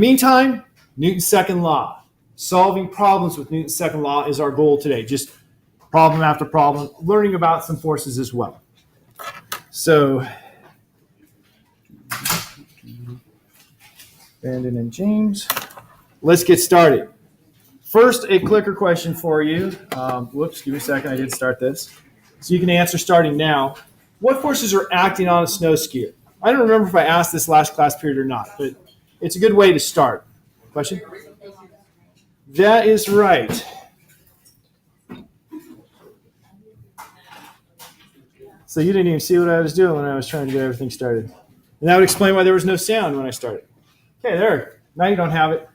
meantime, Newton's second law. Solving problems with Newton's second law is our goal today. Just problem after problem, learning about some forces as well. So, Brandon and James, let's get started. First, a clicker question for you. Whoops, give me a second. I did start this. So you can answer starting now. What forces are acting on a snow skier? I don't remember if I asked this last class period or not, but it's a good way to start. Question? That is right. So you didn't even see what I was doing when I was trying to get everything started. And that would explain why there was no sound when I started. Okay, there. Now you don't have it.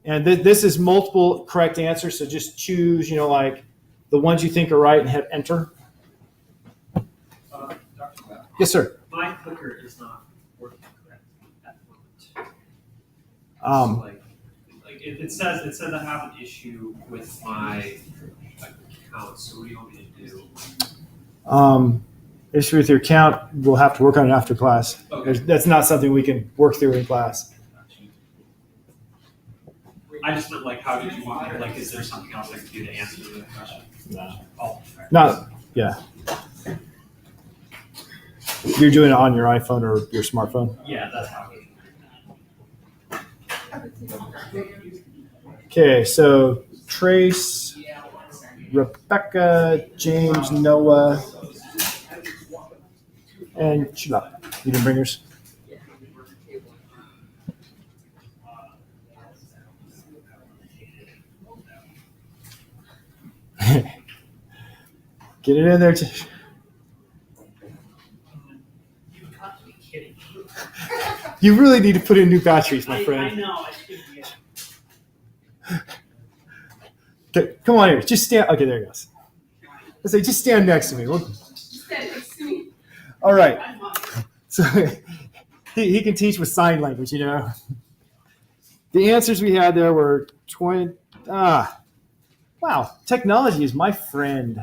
And this is multiple correct answers, so just choose, like the ones you think are right and hit enter. Dr. Yes, sir. My clicker is not working correct at the moment. It says I have an issue with my account. So what do you want me to do? Issue with your account, we'll have to work on it after class. Okay. That's not something we can work through in class. I just meant how did you want me? Is there something else I can do to answer the question? No. Oh, Not, yeah. You're doing it on your iPhone or your smartphone? yeah, that's how it. Okay, so Trace, Rebecca, James, Noah, and Sheila. You didn't bring yours? Get it in there. You really need to put in new batteries, my friend. I know. I should get. Okay, come on here. Just stand. Okay, there he goes. Let's say, just stand next to me. All right. So he can teach with sign language, The answers we had there were 20. Wow. Technology is my friend.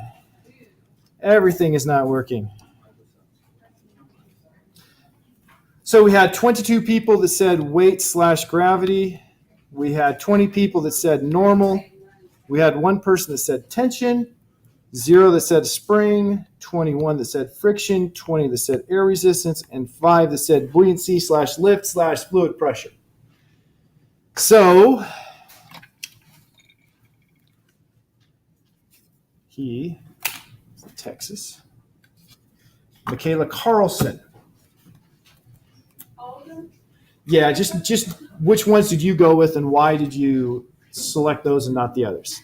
Everything is not working. So we had 22 people that said weight/gravity. We had 20 people that said normal. We had one person that said tension, 0 that said spring, 21 that said friction, 20 that said air resistance, and 5 that said buoyancy/lift/fluid pressure. So he is in Texas. Michaela Carlson. Yeah, just which ones did you go with and why did you select those and not the others?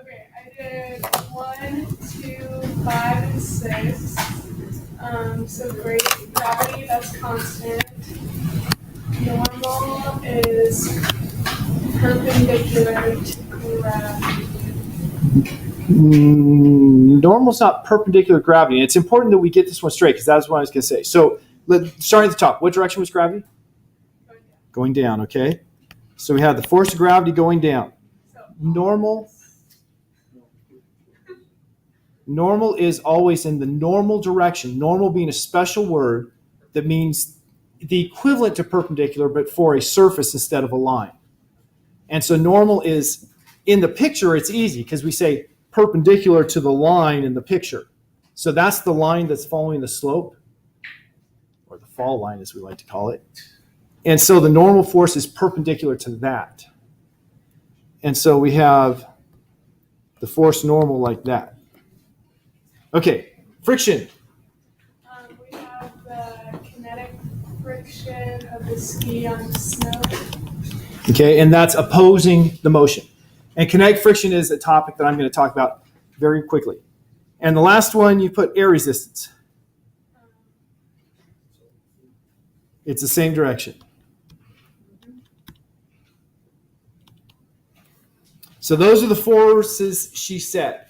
Okay, I did 1, 2, 5, and 6. So gravity, that's constant. Normal is perpendicular to gravity. Normal's not perpendicular to gravity. It's important that we get this one straight because that's what I was going to say. So starting at the top, what direction was gravity? Going down, okay? So we have the force of gravity going down. Normal is always in the normal direction. Normal being a special word that means the equivalent to perpendicular, but for a surface instead of a line. And so normal is, in the picture, it's easy because we say perpendicular to the line in the picture. So that's the line that's following the slope, or the fall line as we like to call it. And so the normal force is perpendicular to that. And so we have the force normal like that. Okay, friction. We have the kinetic friction of the ski on the snow. Okay, and that's opposing the motion. And kinetic friction is a topic that I'm going to talk about very quickly. And the last one, you put air resistance. It's the same direction. So those are the forces she said.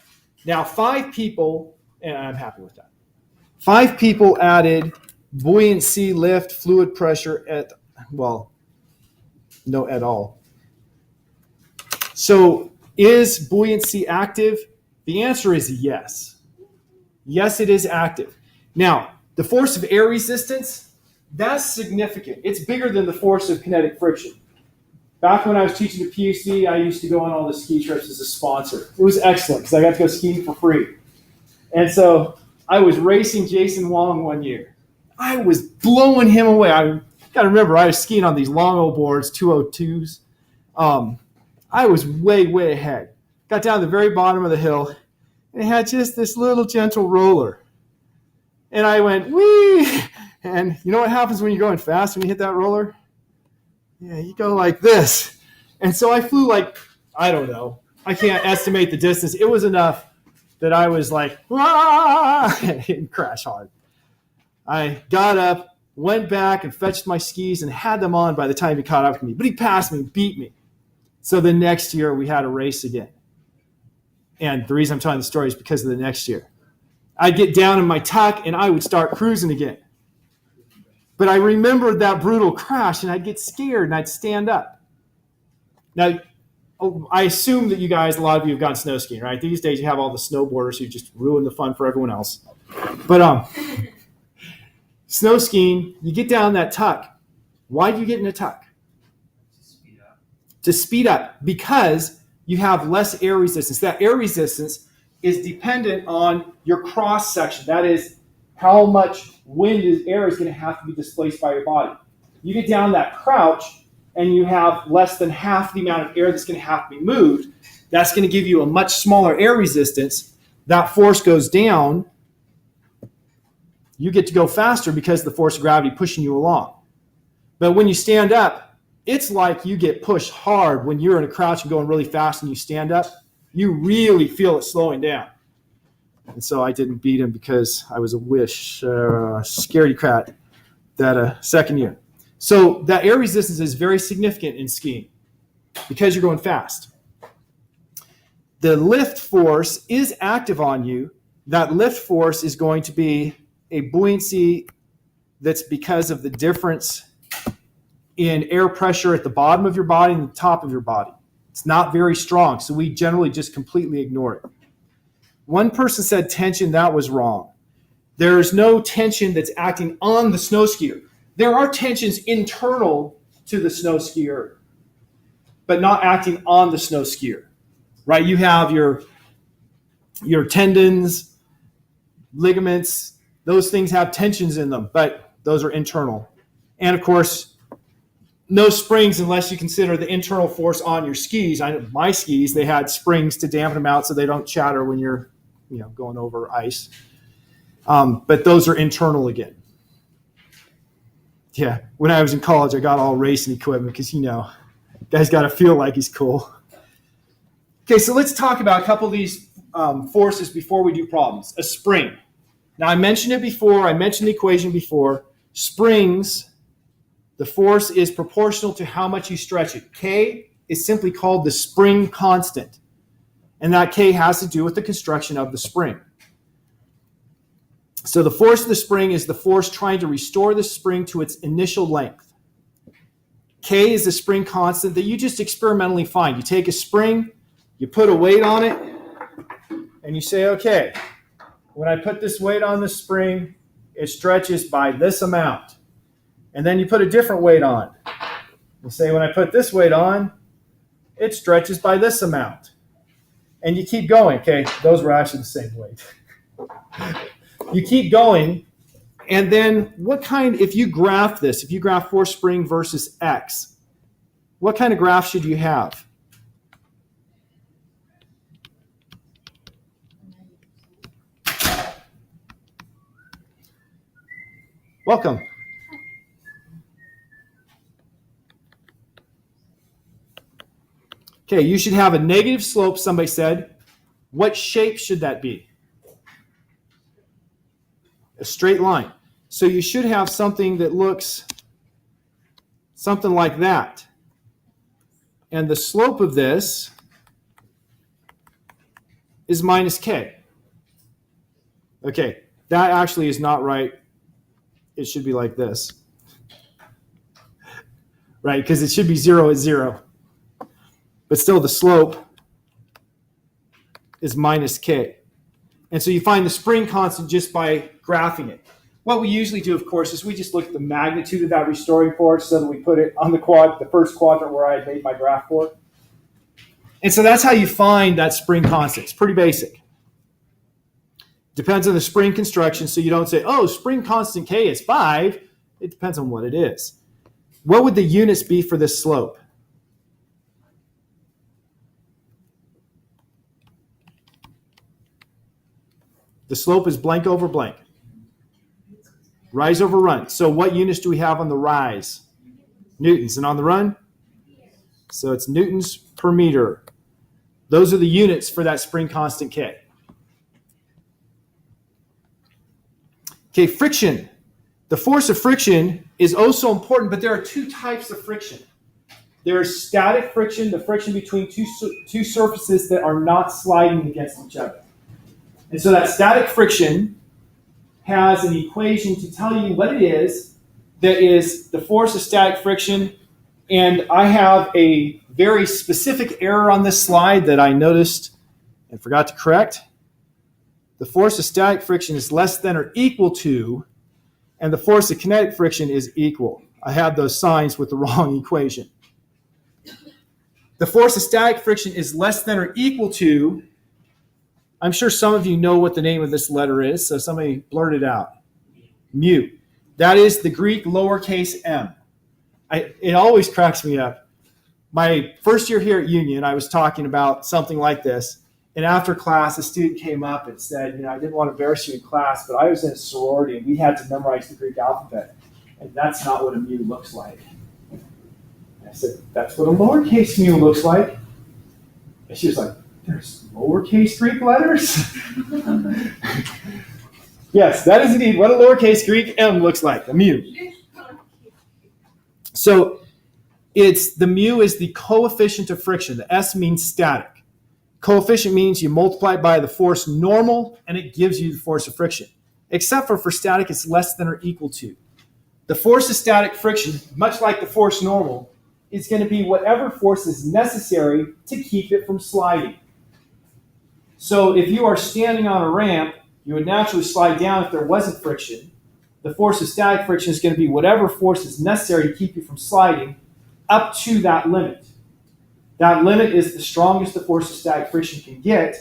Now 5 people, and I'm happy with that. 5 people added buoyancy, lift, fluid pressure at all. So is buoyancy active? The answer is yes. Yes, it is active. Now, the force of air resistance, that's significant. It's bigger than the force of kinetic friction. Back when I was teaching the PhD, I used to go on all the ski trips as a sponsor. It was excellent because I got to go skiing for free. And so I was racing Jason Wong one year. I was blowing him away. I got to remember, I was skiing on these long old boards, 202s. I was way, way ahead. Got down to the very bottom of the hill, and it had just this little gentle roller. And I went, whee! And you know what happens when you're going fast when you hit that roller? Yeah, you go like this. And so I flew like, I don't know. I can't estimate the distance. It was enough that I was like, ah! and crash hard. I got up, went back and fetched my skis and had them on by the time he caught up to me. But he passed me, beat me. So the next year we had a race again. And the reason I'm telling the story is because of the next year. I'd get down in my tuck and I would start cruising again. But I remembered that brutal crash and I'd get scared and I'd stand up. Now, I assume that you guys, a lot of you have gone snow skiing, right? These days you have all the snowboarders who just ruin the fun for everyone else. But snow skiing, you get down that tuck. Why do you get in a tuck? To speed up, because you have less air resistance. That air resistance is dependent on your cross section. That is how much air is going to have to be displaced by your body. You get down that crouch and you have less than half the amount of air that's going to have to be moved. That's going to give you a much smaller air resistance. That force goes down. You get to go faster because of the force of gravity pushing you along. But when you stand up, it's like you get pushed hard when you're in a crouch and going really fast and you stand up. You really feel it slowing down. And so I didn't beat him because I was a scaredy cat that second year. So that air resistance is very significant in skiing because you're going fast. The lift force is active on you. That lift force is going to be a buoyancy that's because of the difference in air pressure at the bottom of your body and the top of your body. It's not very strong, so we generally just completely ignore it. One person said tension. That was wrong. There is no tension that's acting on the snow skier. There are tensions internal to the snow skier, but not acting on the snow skier, right? You have your tendons, ligaments, those things have tensions in them, but those are internal. And of course, no springs unless you consider the internal force on your skis. My skis, they had springs to dampen them out so they don't chatter when you're going over ice. But those are internal again. Yeah, when I was in college, I got all racing equipment because, guy's got to feel like he's cool. Okay, so let's talk about a couple of these forces before we do problems. A spring. Now, I mentioned it before. I mentioned the equation before. Springs, the force is proportional to how much you stretch it. K is simply called the spring constant. And that K has to do with the construction of the spring. So the force of the spring is the force trying to restore the spring to its initial length. K is the spring constant that you just experimentally find. You take a spring, you put a weight on it, and you say, okay, when I put this weight on the spring, it stretches by this amount. And then you put a different weight on. You say, when I put this weight on, it stretches by this amount. And you keep going. Okay, those were actually the same weight. You keep going, and then if you graph this, if you graph force spring versus X, what kind of graph should you have? Welcome. Okay, you should have a negative slope, somebody said. What shape should that be? A straight line. So you should have something that looks something like that. And the slope of this is minus K. Okay, that actually is not right. It should be like this. Right, because it should be 0 at 0. But still the slope is minus K. And so you find the spring constant just by graphing it. What we usually do, of course, is we just look at the magnitude of that restoring force so that we put it on the first quadrant where I had made my graph for. And so that's how you find that spring constant. It's pretty basic. Depends on the spring construction, so you don't say, oh, spring constant K is 5. It depends on what it is. What would the units be for this slope? The slope is blank over blank. Rise over run. So what units do we have on the rise? Newtons. And on the run? So it's newtons per meter. Those are the units for that spring constant K. Okay, friction. The force of friction is also important, but there are two types of friction. There's static friction, the friction between two surfaces that are not sliding against each other. And so that static friction has an equation to tell you what it is that is the force of static friction. And I have a very specific error on this slide that I noticed and forgot to correct. The force of static friction is less than or equal to, and the force of kinetic friction is equal. I had those signs with the wrong equation. The force of static friction is less than or equal to, I'm sure some of you know what the name of this letter is, so somebody blurt it out. Mu. That is the Greek lowercase m. It always cracks me up. My first year here at Union, I was talking about something like this, and after class, a student came up and said, I didn't want to embarrass you in class, but I was in a sorority, and we had to memorize the Greek alphabet, and that's not what a mu looks like. I said, that's what a lowercase mu looks like. And she was like, there's lowercase Greek letters? Yes, that is indeed what a lowercase Greek m looks like, a mu. So the mu is the coefficient of friction. The S means static. Coefficient means you multiply it by the force normal, and it gives you the force of friction. Except for static, it's less than or equal to. The force of static friction, much like the force normal, is going to be whatever force is necessary to keep it from sliding. So if you are standing on a ramp, you would naturally slide down if there wasn't friction. The force of static friction is going to be whatever force is necessary to keep you from sliding up to that limit. That limit is the strongest the force of static friction can get.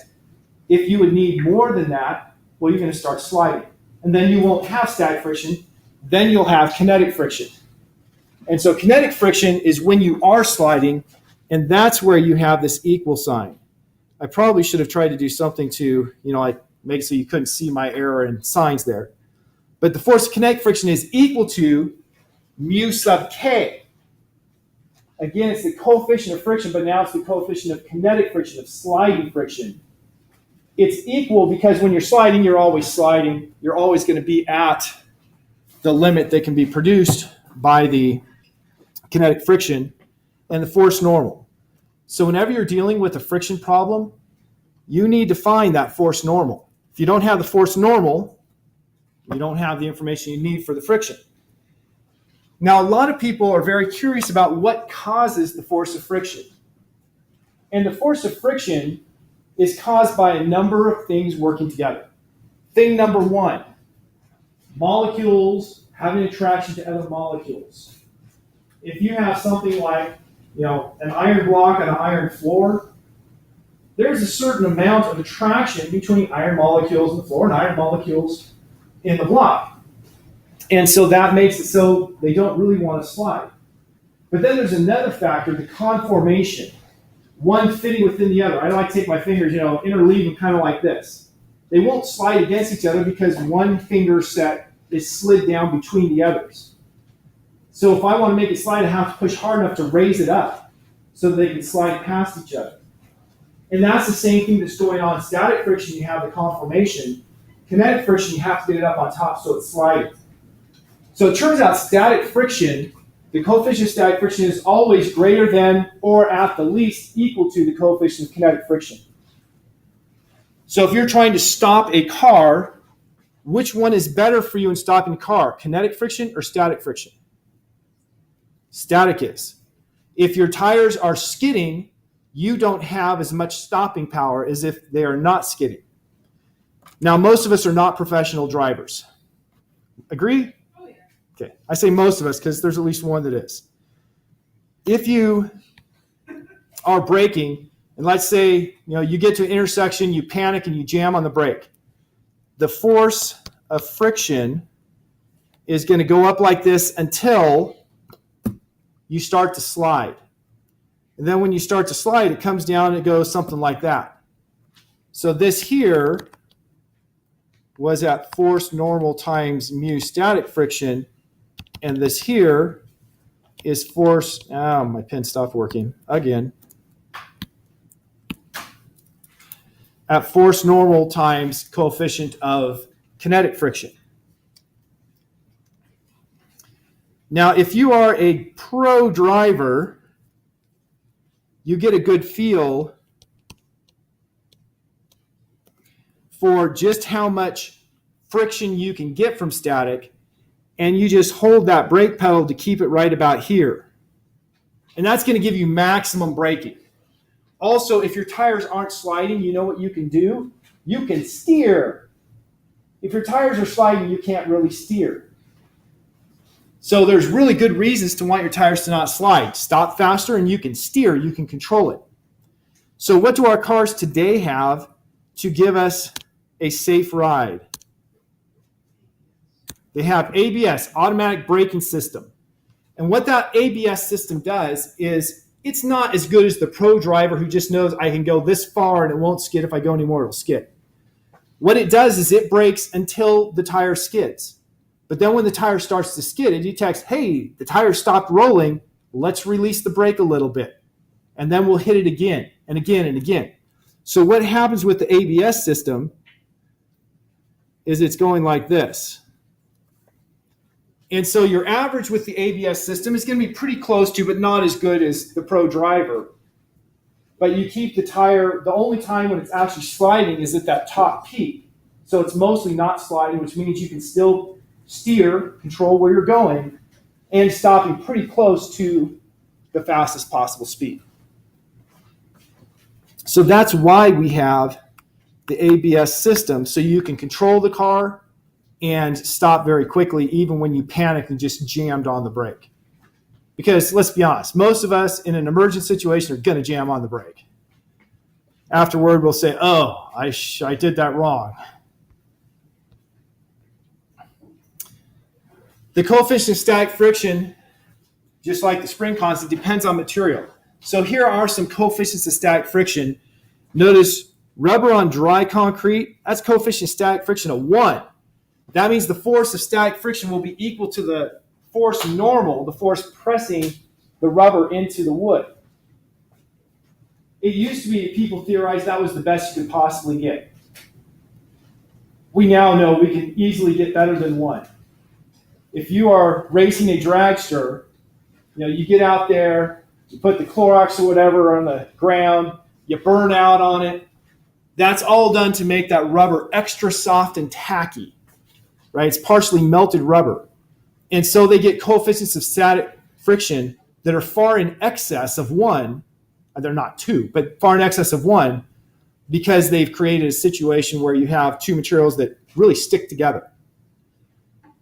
If you would need more than that, well, you're going to start sliding. And then you won't have static friction. Then you'll have kinetic friction. And so kinetic friction is when you are sliding, and that's where you have this equal sign. I probably should have tried to do something to, like make it so you couldn't see my error in signs there. But the force of kinetic friction is equal to mu sub k. Again, it's the coefficient of friction, but now it's the coefficient of kinetic friction, of sliding friction. It's equal because when you're sliding, you're always sliding. You're always going to be at the limit that can be produced by the kinetic friction and the force normal. So whenever you're dealing with a friction problem, you need to find that force normal. If you don't have the force normal, you don't have the information you need for the friction. Now, a lot of people are very curious about what causes the force of friction. And the force of friction is caused by a number of things working together. Thing number one, molecules having attraction to other molecules. If you have something like, an iron block on an iron floor, there's a certain amount of attraction between iron molecules in the floor and iron molecules in the block. And so that makes it so they don't really want to slide. But then there's another factor, the conformation, one fitting within the other. I like to take my fingers, interleave them kind of like this. They won't slide against each other because one finger set is slid down between the others. So if I want to make it slide, I have to push hard enough to raise it up so that they can slide past each other. And that's the same thing that's going on. Static friction, you have the conformation. Kinetic friction, you have to get it up on top so it's sliding. So it turns out static friction, the coefficient of static friction is always greater than or at the least equal to the coefficient of kinetic friction. So if you're trying to stop a car, which one is better for you in stopping a car, kinetic friction or static friction? Static is. If your tires are skidding, you don't have as much stopping power as if they are not skidding. Now, most of us are not professional drivers. Agree? Oh, yeah. Okay. I say most of us because there's at least one that is. If you are braking, and let's say you get to an intersection, you panic and you jam on the brake, the force of friction is going to go up like this until you start to slide. And then when you start to slide, it comes down and it goes something like that. So this here was at force normal times mu static friction, and this here is force, my pen stopped working again, at force normal times coefficient of kinetic friction. Now, if you are a pro driver, you get a good feel for just how much friction you can get from static, and you just hold that brake pedal to keep it right about here. And that's going to give you maximum braking. Also, if your tires aren't sliding, you know what you can do? You can steer. If your tires are sliding, you can't really steer. So there's really good reasons to want your tires to not slide. Stop faster and you can steer, you can control it. So what do our cars today have to give us a safe ride? They have ABS, automatic braking system. And what that ABS system does is it's not as good as the pro driver who just knows I can go this far and it won't skid. If I go anymore, it'll skid. What it does is it brakes until the tire skids. But then when the tire starts to skid, it detects, hey, the tire stopped rolling. Let's release the brake a little bit. And then we'll hit it again and again and again. So what happens with the ABS system is it's going like this. And so your average with the ABS system is going to be pretty close to, but not as good as the pro driver. But you keep the tire, the only time when it's actually sliding is at that top peak. So it's mostly not sliding, which means you can still steer, control where you're going, and stopping pretty close to the fastest possible speed. So that's why we have the ABS system, so you can control the car and stop very quickly, even when you panic and just jammed on the brake. Because let's be honest, most of us in an emergent situation are going to jam on the brake. Afterward, we'll say, oh, I did that wrong. The coefficient of static friction, just like the spring constant, depends on material. So here are some coefficients of static friction. Notice rubber on dry concrete, that's coefficient of static friction of 1. That means the force of static friction will be equal to the force normal, the force pressing the rubber into the wood. It used to be that people theorized that was the best you could possibly get. We now know we can easily get better than 1. If you are racing a dragster, you get out there, you put the Clorox or whatever on the ground, you burn out on it. That's all done to make that rubber extra soft and tacky, right? It's partially melted rubber. And so they get coefficients of static friction that are far in excess of 1. They're not 2, but far in excess of 1, because they've created a situation where you have two materials that really stick together.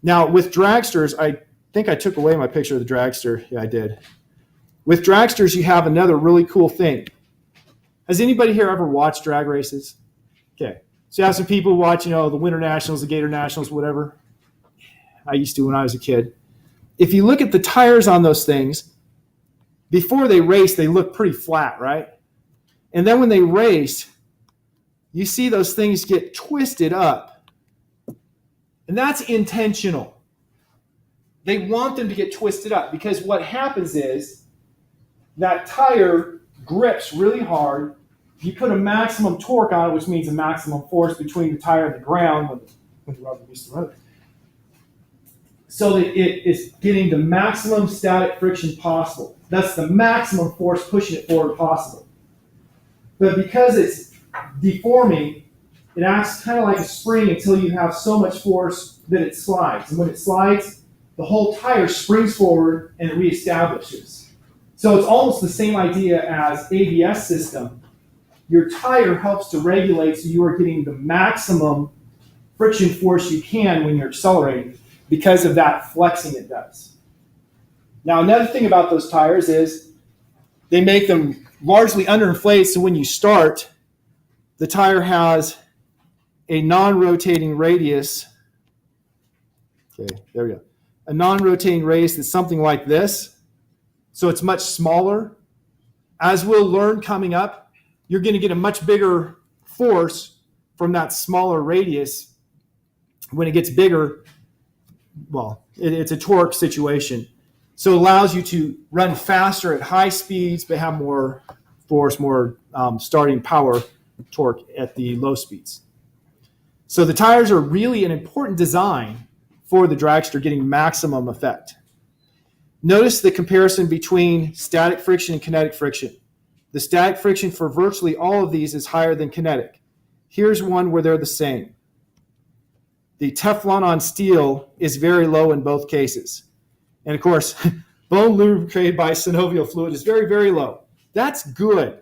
Now, with dragsters, I think I took away my picture of the dragster. Yeah, I did. With dragsters, you have another really cool thing. Has anybody here ever watched drag races? Okay. So you have some people watch, the Winter Nationals, the Gator Nationals, whatever. I used to when I was a kid. If you look at the tires on those things, before they race, they look pretty flat, right? And then when they race, you see those things get twisted up. And that's intentional. They want them to get twisted up because what happens is that tire grips really hard. You put a maximum torque on it, which means a maximum force between the tire and the ground when the rubber meets the road, so that it is getting the maximum static friction possible. That's the maximum force pushing it forward possible. But because it's deforming, it acts kind of like a spring until you have so much force that it slides. And when it slides, the whole tire springs forward and it reestablishes. So it's almost the same idea as ABS system. Your tire helps to regulate so you are getting the maximum friction force you can when you're accelerating because of that flexing it does. Now, another thing about those tires is they make them largely underinflated, so when you start, the tire has a non-rotating radius. Okay, there we go. A non-rotating radius that's something like this, so it's much smaller. As we'll learn coming up, you're going to get a much bigger force from that smaller radius. When it gets bigger, well, it's a torque situation. So it allows you to run faster at high speeds, but have more force, more starting power torque at the low speeds. So the tires are really an important design for the dragster getting maximum effect. Notice the comparison between static friction and kinetic friction. The static friction for virtually all of these is higher than kinetic. Here's one where they're the same. The Teflon on steel is very low in both cases. And of course, bone lubricated by synovial fluid is very, very low. That's good.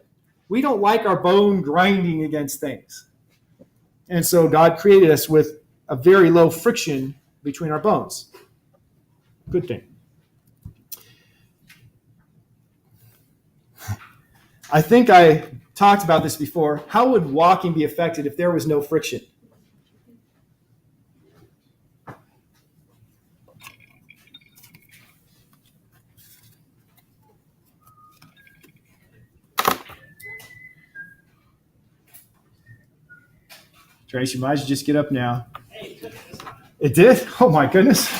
We don't like our bone grinding against things. And so God created us with a very low friction between our bones. Good thing. I think I talked about this before. How would walking be affected if there was no friction? Tracy, might you just get up now? It did? Oh my goodness.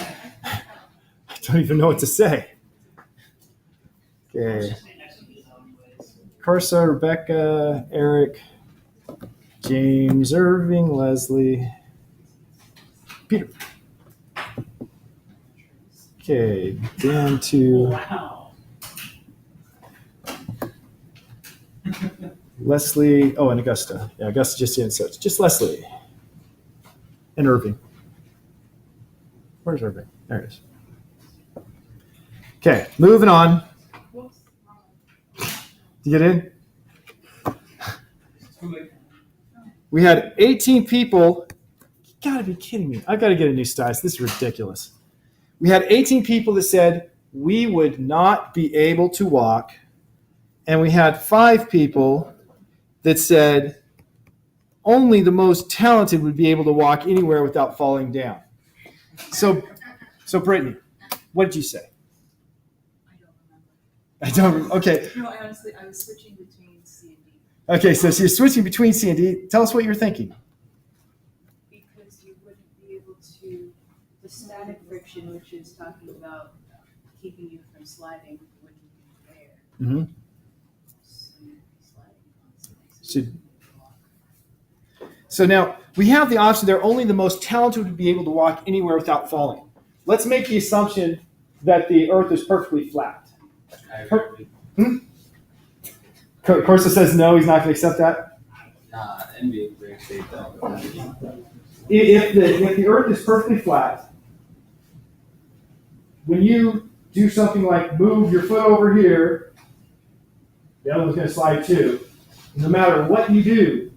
I don't even know what to say. Okay. Carsa, Rebecca, Eric, James, Irving, Leslie, Peter. Okay, down to Leslie. Oh, and Augusta. Yeah, Augusta just in such. Just Leslie and Irving. Where's Irving? There it is. Okay, moving on. You get in? We had 18 people. You gotta be kidding me. I've got to get a new stylus. This is ridiculous. We had 18 people that said we would not be able to walk. And we had 5 people that said only the most talented would be able to walk anywhere without falling down. So Brittany, what did you say? I don't. Okay. No, honestly, I was switching between C and D. Okay, so you're switching between C and D. Tell us what you're thinking. Because you wouldn't be able to, the static friction, which is talking about keeping you from sliding, wouldn't be there. Mm-hmm. So you'd be sliding constantly. So now we have the option there. Only the most talented would be able to walk anywhere without falling. Let's make the assumption that the Earth is perfectly flat. Corsa says no, he's not going to accept that. Nah, NBA great state though. If the Earth is perfectly flat, when you do something like move your foot over here, the other one's going to slide too. No matter what you do,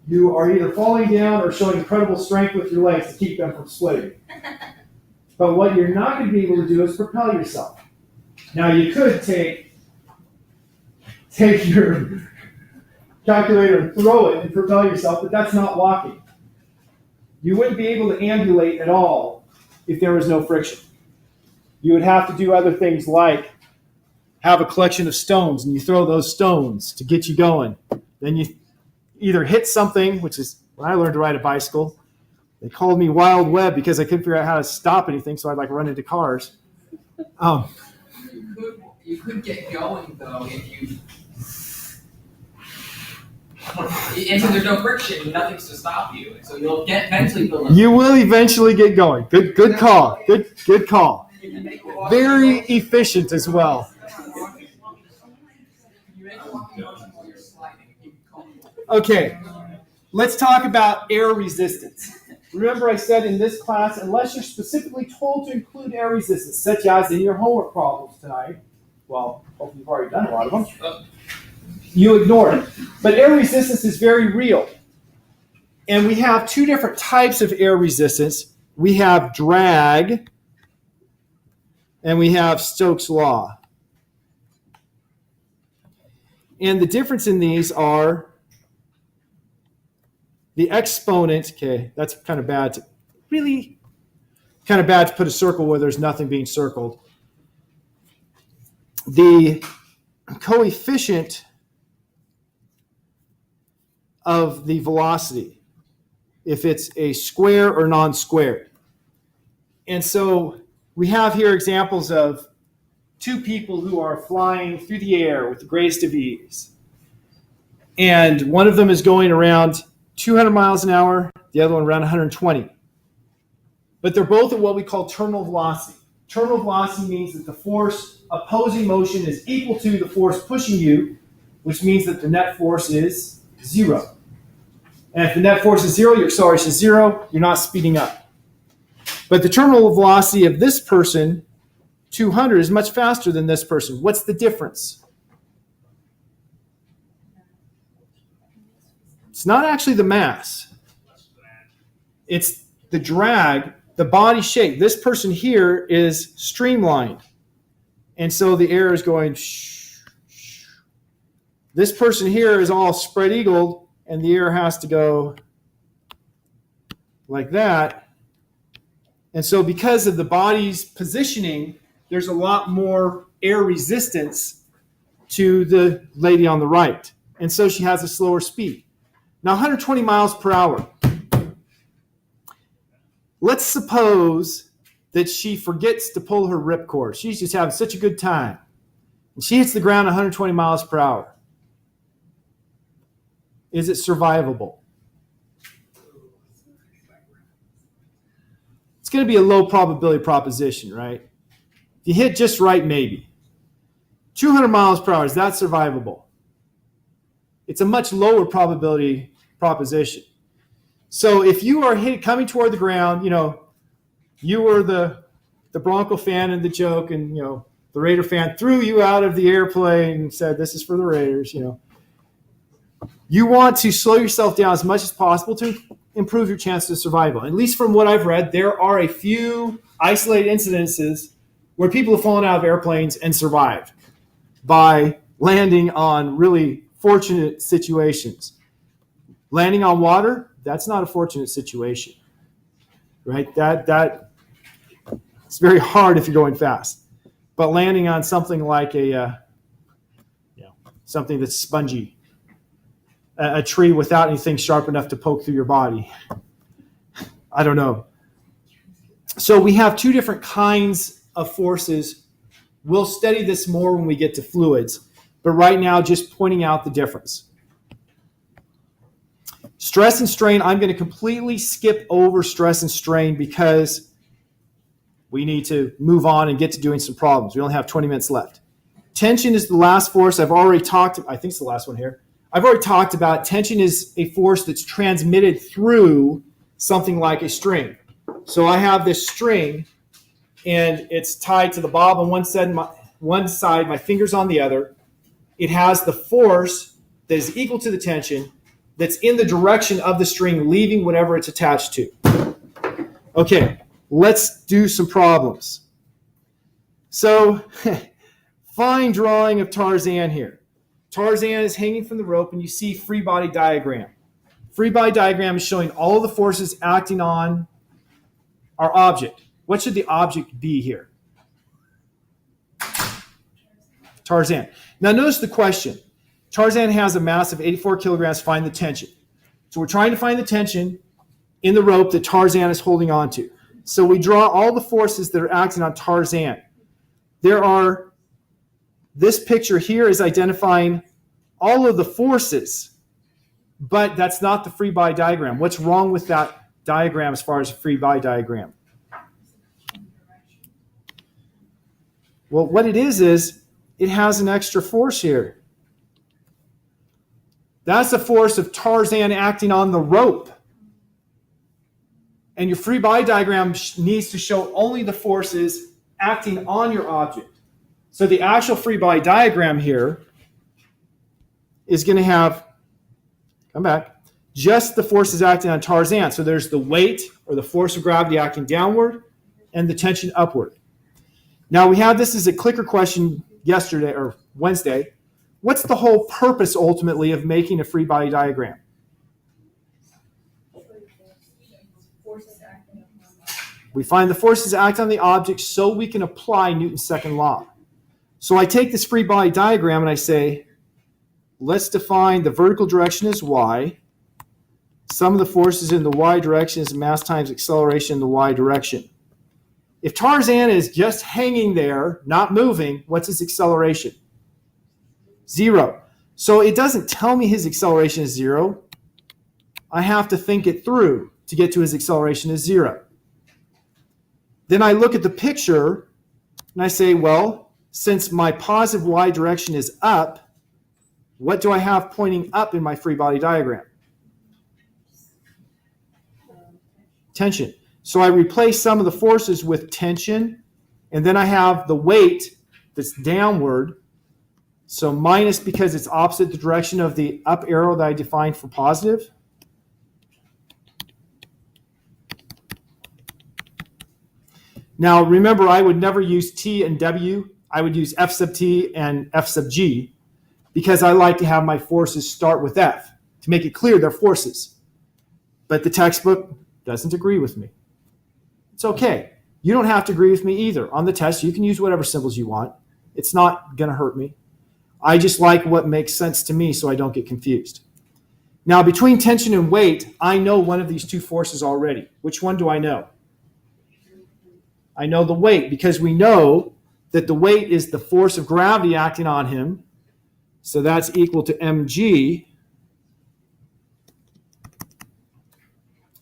you are either falling down or showing incredible strength with your legs to keep them from splitting. But what you're not going to be able to do is propel yourself. Now you could take your calculator and throw it and propel yourself, but that's not walking. You wouldn't be able to ambulate at all if there was no friction. You would have to do other things like have a collection of stones and you throw those stones to get you going. Then you either hit something, which is when I learned to ride a bicycle. They called me Wild Web because I couldn't figure out how to stop anything, so I'd like run into cars. You could get going though if you. And so there's no friction, nothing's to stop you. So you'll eventually. You will eventually get going. Good call. Good call. Very efficient as well. Okay, let's talk about air resistance. Remember I said in this class, unless you're specifically told to include air resistance, such as in your homework problems tonight, well, hopefully you've already done a lot of them, you ignore it. But air resistance is very real. And we have two different types of air resistance. We have drag and we have Stokes' law. And the difference in these are the exponent. Okay, that's kind of bad. Really kind of bad to put a circle where there's nothing being circled. The coefficient of the velocity, if it's a square or non-squared. And so we have here examples of two people who are flying through the air with the greatest of ease. And one of them is going around 200 miles an hour, the other one around 120. But they're both at what we call terminal velocity. Terminal velocity means that the force opposing motion is equal to the force pushing you, which means that the net force is 0. And if the net force is 0, your acceleration is 0, you're not speeding up. But the terminal velocity of this person, 200, is much faster than this person. What's the difference? It's not actually the mass. It's the drag, the body shape. This person here is streamlined. And so the air is going shh, shh. This person here is all spread eagled, and the air has to go like that. And so because of the body's positioning, there's a lot more air resistance to the lady on the right. And so she has a slower speed. Now, 120 miles per hour. Let's suppose that she forgets to pull her ripcord. She's just having such a good time. And she hits the ground at 120 miles per hour. Is it survivable? It's going to be a low probability proposition, right? If you hit just right, maybe. 200 miles per hour, is that survivable? It's a much lower probability proposition. So if you are coming toward the ground, you were the Bronco fan in the joke, and the Raider fan threw you out of the airplane and said, "This is for the Raiders." You want to slow yourself down as much as possible to improve your chances of survival. At least from what I've read, there are a few isolated incidences where people have fallen out of airplanes and survived by landing on really fortunate situations. Landing on water, that's not a fortunate situation, right? That it's very hard if you're going fast. But landing on something like something that's spongy, a tree without anything sharp enough to poke through your body, I don't know. So we have two different kinds of forces. We'll study this more when we get to fluids, but right now just pointing out the difference. Stress and strain, I'm going to completely skip over stress and strain because we need to move on and get to doing some problems. We only have 20 minutes left. Tension is the last force. I've already talked, I think it's the last one here. I've already talked about tension is a force that's transmitted through something like a string. So I have this string, and it's tied to the bob on one side, my finger's on the other. It has the force that is equal to the tension that's in the direction of the string, leaving whatever it's attached to. Okay, let's do some problems. So, fine drawing of Tarzan here. Tarzan is hanging from the rope, and you see free body diagram. Free body diagram is showing all of the forces acting on our object. What should the object be here? Tarzan. Now notice the question. Tarzan has a mass of 84 kilograms. Find the tension. So we're trying to find the tension in the rope that Tarzan is holding on to. So we draw all the forces that are acting on Tarzan. This picture here is identifying all of the forces, but that's not the free body diagram. What's wrong with that diagram as far as a free body diagram? Well, what it is it has an extra force here. That's the force of Tarzan acting on the rope. And your free body diagram needs to show only the forces acting on your object. So the actual free body diagram here is going to have, just the forces acting on Tarzan. So there's the weight or the force of gravity acting downward and the tension upward. Now we had this as a clicker question yesterday or Wednesday. What's the whole purpose ultimately of making a free body diagram? We find the forces act on the object so we can apply Newton's second law. So I take this free body diagram and I say, let's define the vertical direction as y. Sum of the forces in the y direction is mass times acceleration in the y direction. If Tarzan is just hanging there, not moving, what's his acceleration? 0. So it doesn't tell me his acceleration is 0. I have to think it through to get to his acceleration is 0. Then I look at the picture and I say, well, since my positive y direction is up, what do I have pointing up in my free body diagram? Tension. So I replace some of the forces with tension, and then I have the weight that's downward. So minus because it's opposite the direction of the up arrow that I defined for positive. Now remember, I would never use T and W. I would use F sub T and F sub G because I like to have my forces start with F to make it clear they're forces. But the textbook doesn't agree with me. It's okay. You don't have to agree with me either. On the test, you can use whatever symbols you want. It's not going to hurt me. I just like what makes sense to me so I don't get confused. Now, between tension and weight, I know one of these two forces already. Which one do I know? I know the weight because we know that the weight is the force of gravity acting on him. So that's equal to mg.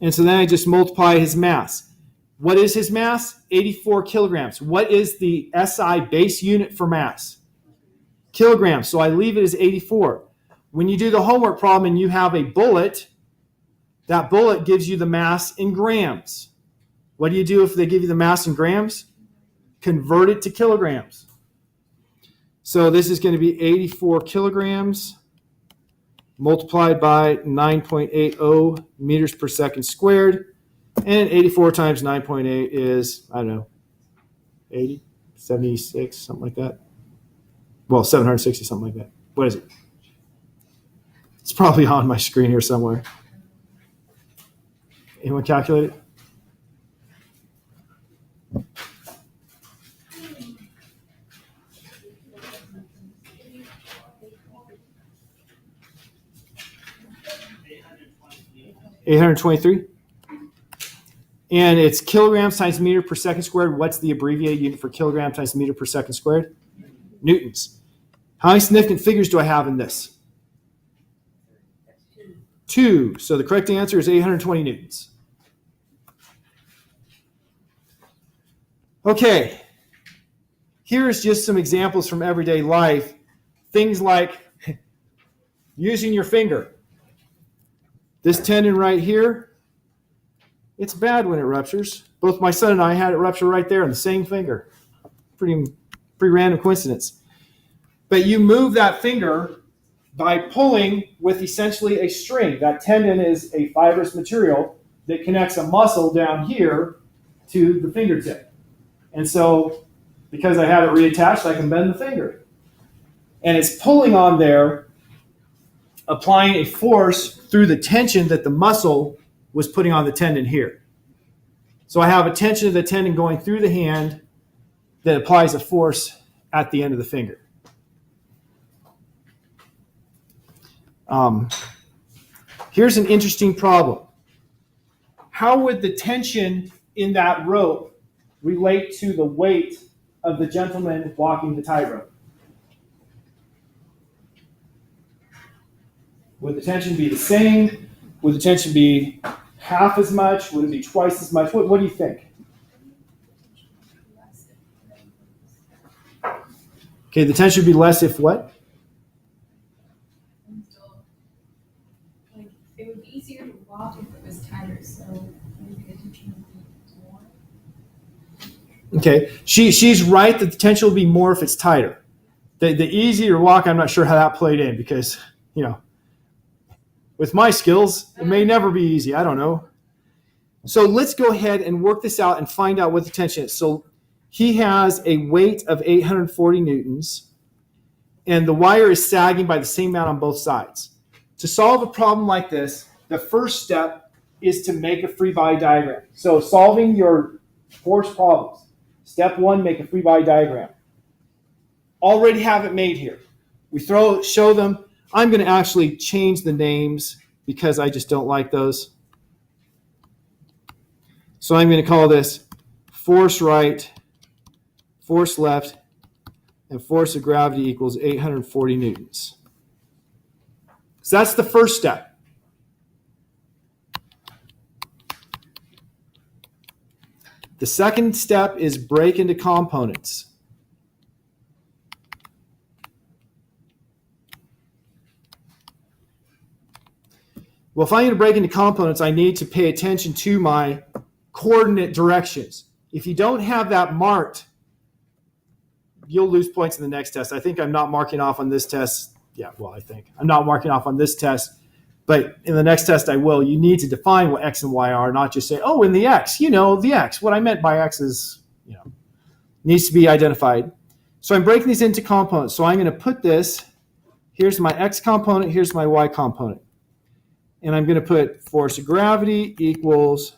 And so then I just multiply his mass. What is his mass? 84 kilograms. What is the SI base unit for mass? Kilograms. So I leave it as 84. When you do the homework problem and you have a bullet, that bullet gives you the mass in grams. What do you do if they give you the mass in grams? Convert it to kilograms. So this is going to be 84 kilograms multiplied by 9.80 meters per second squared. And 84 times 9.8 is, I don't know, 80, 76, something like that. Well, 760, something like that. What is it? It's probably on my screen here somewhere. Anyone calculate it? $823. And it's kilograms times meter per second squared. What's the abbreviated unit for kilogram times meter per second squared? Newtons. How many significant figures do I have in this? 2. So the correct answer is 820 newtons. Okay. Here's just some examples from everyday life. Things like using your finger. This tendon right here, it's bad when it ruptures. Both my son and I had it rupture right there on the same finger. Pretty random coincidence. But you move that finger by pulling with essentially a string. That tendon is a fibrous material that connects a muscle down here to the fingertip. And so because I have it reattached, I can bend the finger. And it's pulling on there, applying a force through the tension that the muscle was putting on the tendon here. So I have a tension of the tendon going through the hand that applies a force at the end of the finger. Here's an interesting problem. How would the tension in that rope relate to the weight of the gentleman walking the tightrope? Would the tension be the same? Would the tension be half as much? Would it be twice as much? What do you think? Okay, the tension would be less if what? Like, it would be easier to walk if it was tighter, so maybe the tension would be more. Okay, she's right that the tension will be more if it's tighter. The easier walk, I'm not sure how that played in because, With my skills, it may never be easy. I don't know. So let's go ahead and work this out and find out what the tension is. So he has a weight of 840 newtons, and the wire is sagging by the same amount on both sides. To solve a problem like this, the first step is to make a free body diagram. So solving your force problems. Step one, make a free body diagram. Already have it made here. We show them. I'm going to actually change the names because I just don't like those. So I'm going to call this force right, force left, and force of gravity equals 840 newtons. So that's the first step. The second step is break into components. Well, if I'm going to break into components, I need to pay attention to my coordinate directions. If you don't have that marked, you'll lose points in the next test. I think I'm not marking off on this test. Yeah, well, I think. I'm not marking off on this test, but in the next test I will. You need to define what X and Y are, not just say, oh, in the X, the X. What I meant by X is, needs to be identified. So I'm breaking these into components. So I'm going to put this, here's my X component, here's my Y component. And I'm going to put force of gravity equals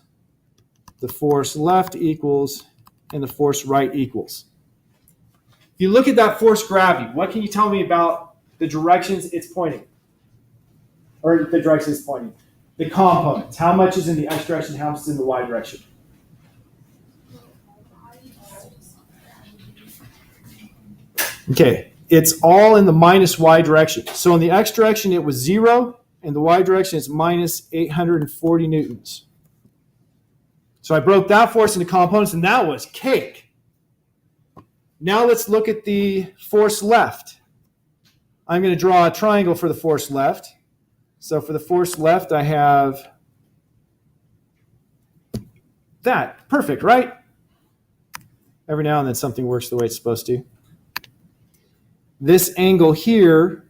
the force left equals, and the force right equals. If you look at that force gravity, what can you tell me about the directions it's pointing? Or the directions it's pointing? The components. How much is in the X direction, how much is in the Y direction? Okay, it's all in the minus Y direction. So in the X direction, it was 0, and the Y direction is minus 840 newtons. So I broke that force into components, and that was cake. Now let's look at the force left. I'm going to draw a triangle for the force left. So for the force left, I have that. Perfect, right? Every now and then something works the way it's supposed to. This angle here,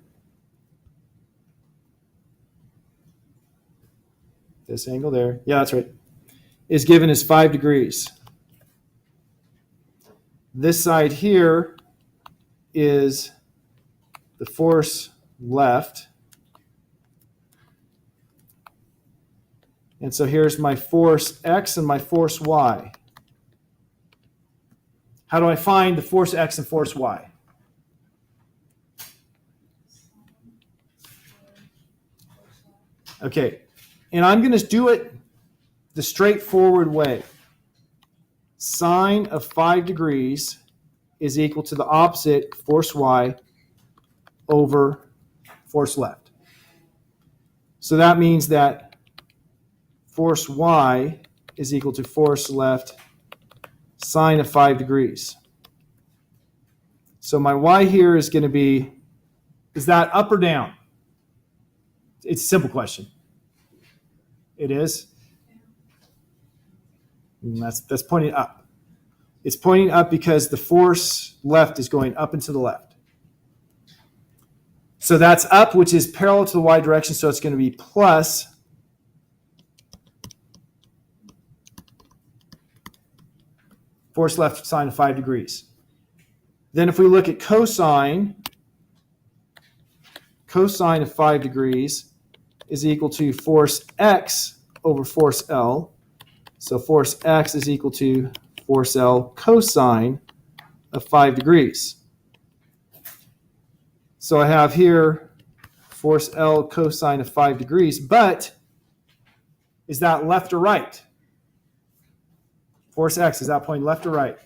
this angle there, yeah, that's right, is given as 5 degrees. This side here is the force left. And so here's my force X and my force Y. How do I find the force X and force Y? Okay, and I'm going to do it the straightforward way. Sine of 5 degrees is equal to the opposite, force Y, over force left. So that means that force Y is equal to force left sine of 5 degrees. So my Y here is going to be, is that up or down? It's a simple question. It is. And that's pointing up. It's pointing up because the force left is going up and to the left. So that's up, which is parallel to the Y direction, so it's going to be plus force left sine of 5 degrees. Then if we look at cosine of 5 degrees is equal to force X over force L. So force X is equal to force L cosine of 5 degrees. So I have here force L cosine of 5 degrees, but is that left or right? Force X, is that pointing left or right?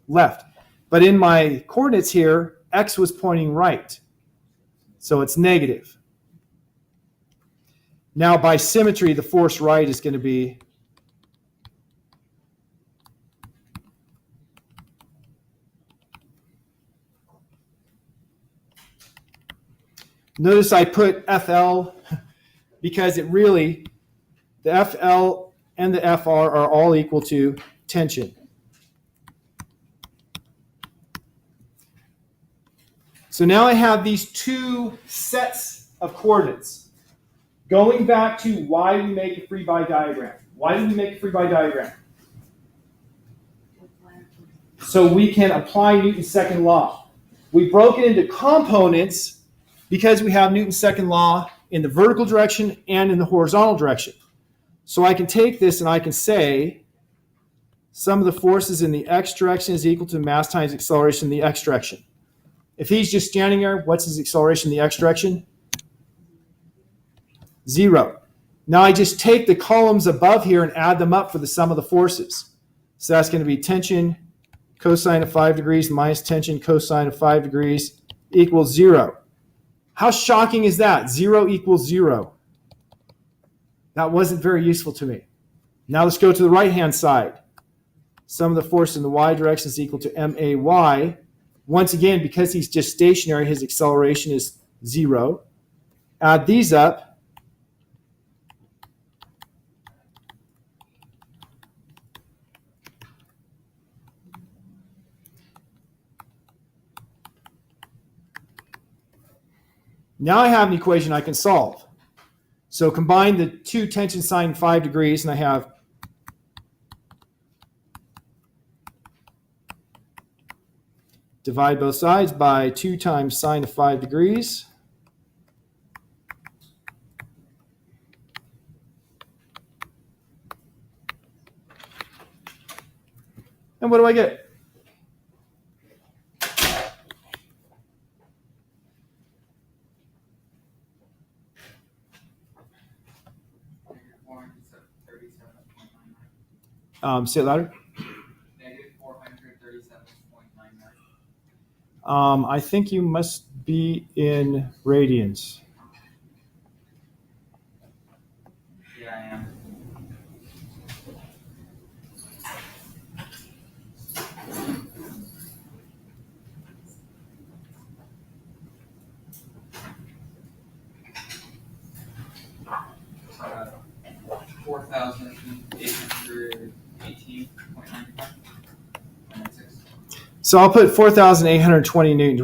Left. But in my coordinates here, X was pointing right. So it's negative. Now by symmetry, the force right is going to be notice I put FL because it really, the FL and the FR are all equal to tension. So now I have these two sets of coordinates. Going back to why we make a free body diagram. Why do we make a free body diagram? So we can apply Newton's second law. We broke it into components because we have Newton's second law in the vertical direction and in the horizontal direction. So I can take this and I can say sum of the forces in the x direction is equal to mass times acceleration in the x direction. If he's just standing there, what's his acceleration in the x direction? 0. Now I just take the columns above here and add them up for the sum of the forces. So that's going to be tension cosine of 5 degrees minus tension cosine of 5 degrees equals 0. How shocking is that? 0 equals 0. That wasn't very useful to me. Now let's go to the right-hand side. Sum of the force in the y direction is equal to MAY. Once again, because he's just stationary, his acceleration is 0. Add these up. Now I have an equation I can solve. So combine the two tension sine 5 degrees, and I have divide both sides by 2 times sine of 5 degrees. And what do I get? Say it louder. Negative 437.99. I think you must be in radians. Yeah, I am. Uh, 4,818.95. So I'll put 4,820 newtons.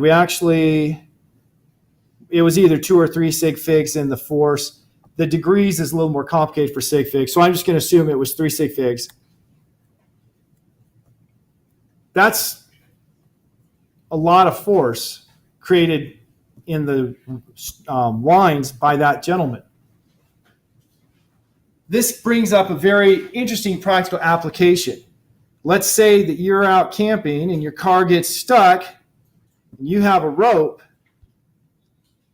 It was either 2 or 3 sig figs in the force. The degrees is a little more complicated for sig figs, so I'm just going to assume it was 3 sig figs. That's a lot of force created in the lines by that gentleman. This brings up a very interesting practical application. Let's say that you're out camping and your car gets stuck and you have a rope.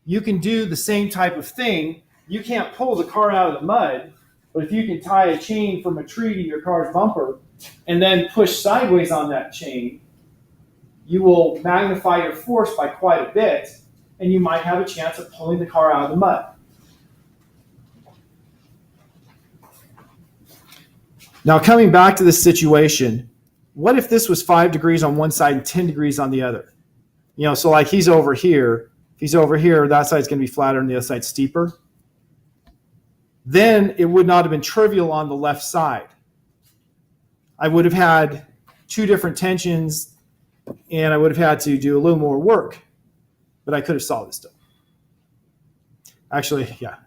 You can do the same type of thing. You can't pull the car out of the mud, but if you can tie a chain from a tree to your car's bumper and then push sideways on that chain, you will magnify your force by quite a bit, and you might have a chance of pulling the car out of the mud. Now, coming back to this situation, what if this was 5 degrees on one side and 10 degrees on the other? So like he's over here. If he's over here, that side's going to be flatter and the other side's steeper. Then it would not have been trivial on the left side. I would have had 2 different tensions, and I would have had to do a little more work. But I could have solved this still. Actually, yeah.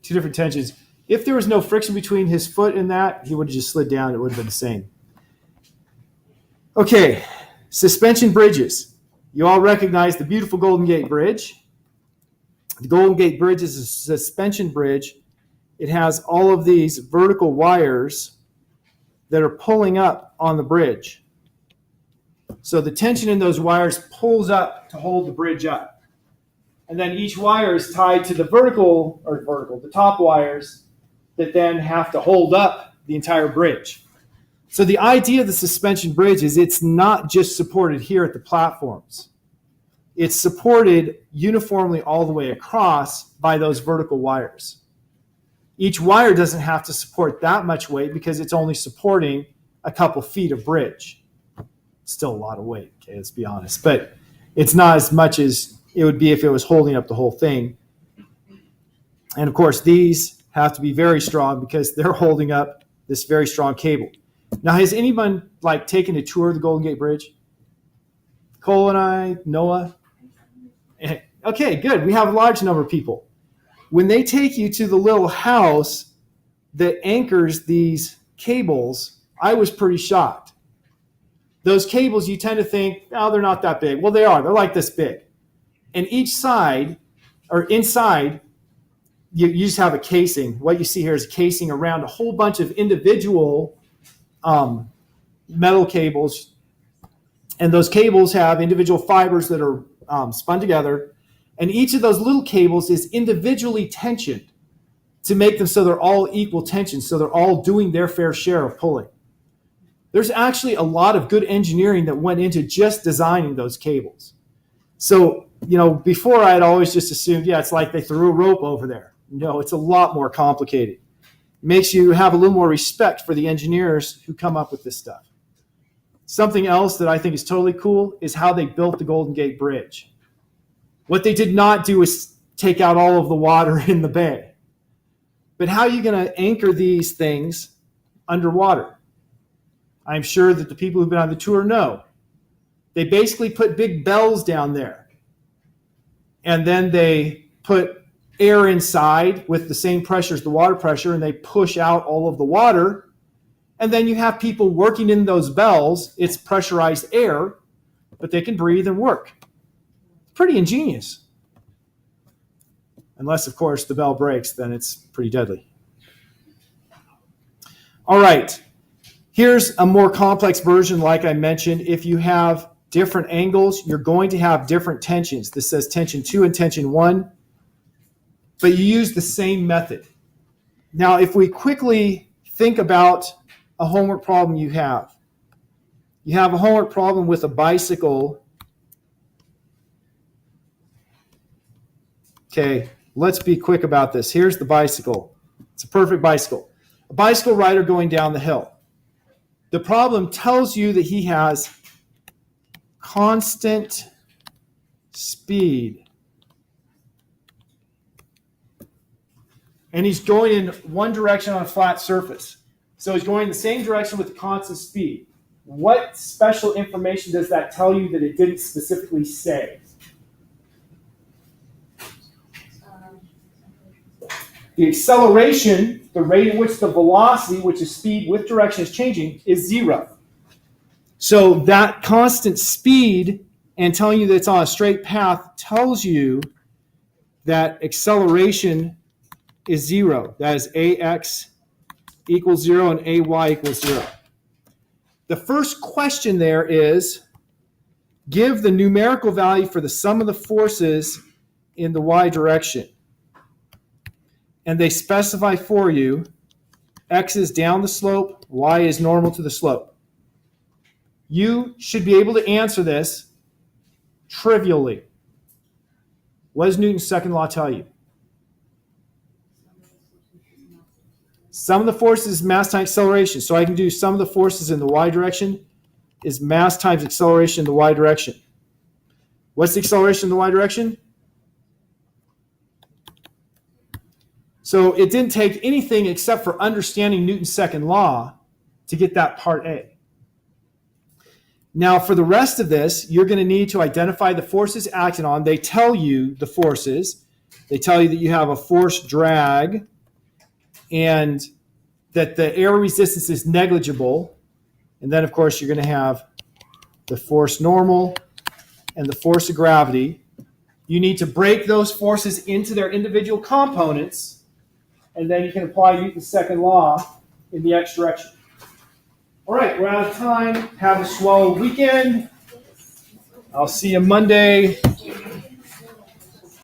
2 different tensions. If there was no friction between his foot and that, he would have just slid down. It would have been the same. Okay, suspension bridges. You all recognize the beautiful Golden Gate Bridge. The Golden Gate Bridge is a suspension bridge. It has all of these vertical wires that are pulling up on the bridge. So the tension in those wires pulls up to hold the bridge up. And then each wire is tied to the the top wires that then have to hold up the entire bridge. So the idea of the suspension bridge is it's not just supported here at the platforms. It's supported uniformly all the way across by those vertical wires. Each wire doesn't have to support that much weight because it's only supporting a couple feet of bridge. It's still a lot of weight, okay, let's be honest. But it's not as much as it would be if it was holding up the whole thing. And of course, these have to be very strong because they're holding up this very strong cable. Now, has anyone taken a tour of the Golden Gate Bridge? Cole and I, Noah? Okay, good. We have a large number of people. when they take you to the little house that anchors these cables, I was pretty shocked. Those cables, you tend to think, oh, they're not that big. Well, they are. They're like this big. And each side, or inside, you just have a casing. What you see here is a casing around a whole bunch of individual metal cables. And those cables have individual fibers that are spun together. And each of those little cables is individually tensioned to make them so they're all equal tension, so they're all doing their fair share of pulling. There's actually a lot of good engineering that went into just designing those cables. So, before I had always just assumed, it's like they threw a rope over there. No, it's a lot more complicated. It makes you have a little more respect for the engineers who come up with this stuff. Something else that I think is totally cool is how they built the Golden Gate Bridge. What they did not do is take out all of the water in the bay. But how are you going to anchor these things underwater? I'm sure that the people who've been on the tour know. They basically put big bells down there. And then they put air inside with the same pressure as the water pressure, and they push out all of the water. And then you have people working in those bells. It's pressurized air, but they can breathe and work. Pretty ingenious. Unless, of course, the bell breaks, then it's pretty deadly. All right. Here's a more complex version, like I mentioned. If you have different angles, you're going to have different tensions. This says tension 2 and tension 1. But you use the same method. Now, if we quickly think about a homework problem you have a homework problem with a bicycle. Okay, let's be quick about this. Here's the bicycle. It's a perfect bicycle. A bicycle rider going down the hill. The problem tells you that he has constant speed. And he's going in one direction on a flat surface. So he's going in the same direction with constant speed. What special information does that tell you that it didn't specifically say? The acceleration, the rate at which the velocity, which is speed with direction, is changing, is 0. So that constant speed and telling you that it's on a straight path tells you that acceleration is 0. That is ax equals 0 and ay equals 0. The first question there is, give the numerical value for the sum of the forces in the y direction. And they specify for you, x is down the slope, y is normal to the slope. You should be able to answer this trivially. What does Newton's second law tell you? Sum of the forces is mass times acceleration. So I can do sum of the forces in the y direction is mass times acceleration in the y direction. What's the acceleration in the y direction? So it didn't take anything except for understanding Newton's second law to get that part A. Now, for the rest of this, you're going to need to identify the forces acting on. They tell you the forces. They tell you that you have a force drag and that the air resistance is negligible. And then, of course, you're going to have the force normal and the force of gravity. You need to break those forces into their individual components, and then you can apply Newton's second law in the x direction. All right, we're out of time. Have a swell weekend. I'll see you Monday.